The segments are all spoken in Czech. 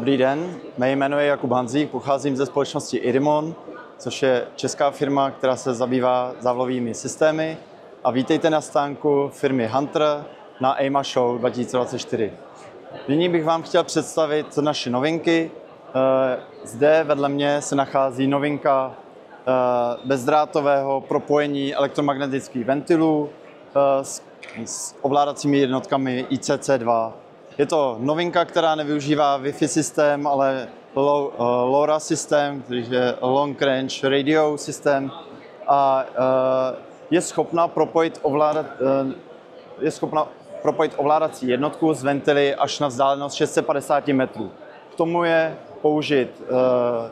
Dobrý den, mé jméno je Jakub Hanzík, pocházím ze společnosti Irimon, což je česká firma, která se zabývá závlavovými systémy. A vítejte na stánku firmy Hunter na EIMA Show 2024. Nyní bych vám chtěl představit naše novinky. Zde vedle mě se nachází novinka bezdrátového propojení elektromagnetických ventilů s ovládacími jednotkami ICC2. Je to novinka, která nevyužívá Wi-Fi systém, ale LoRa systém, který je Long Range Radio systém, a je schopna propojit ovládací jednotku z ventily až na vzdálenost 650 metrů. K tomu je použit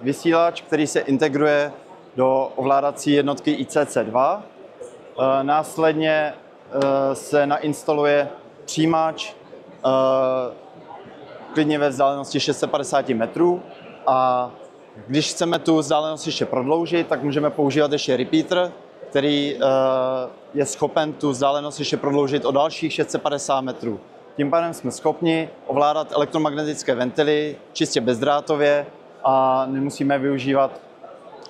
vysílač, který se integruje do ovládací jednotky ICC2. Následně se nainstaluje přijímač klidně ve vzdálenosti 650 metrů, a když chceme tu vzdálenost ještě prodloužit, tak můžeme používat ještě repeater, který je schopen tu vzdálenost ještě prodloužit o dalších 650 metrů. Tím pádem jsme schopni ovládat elektromagnetické ventily čistě bezdrátově a nemusíme využívat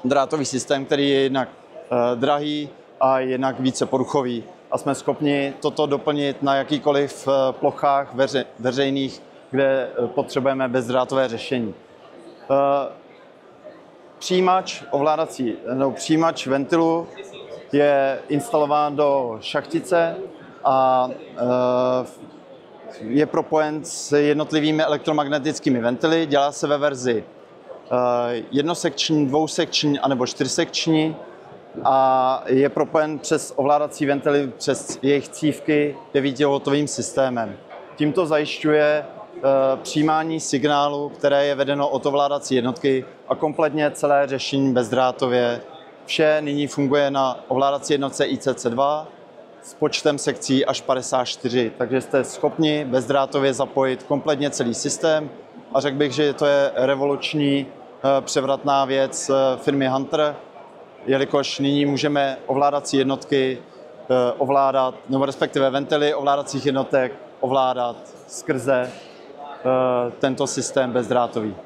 drátový systém, který je jednak drahý a jednak více poruchový. A jsme schopni toto doplnit na jakýkoliv plochách veřejných, kde potřebujeme bezdrátové řešení. Přijímač ventilu je instalován do šachtice a je propojen s jednotlivými elektromagnetickými ventily. Dělá se ve verzi jednosekční, dvousekční anebo čtyřsekční a je propojen přes ovládací ventily, přes jejich cívky 9V systémem. Tímto zajišťuje přijímání signálu, které je vedeno od ovládací jednotky, a kompletně celé řešení bezdrátově. Vše nyní funguje na ovládací jednotce ICC2 s počtem sekcí až 54, takže jste schopni bezdrátově zapojit kompletně celý systém, a řekl bych, že to je revoluční převratná věc firmy Hunter, jelikož nyní můžeme ovládací jednotky ovládat, nebo respektive ventily ovládacích jednotek ovládat skrze tento systém bezdrátový.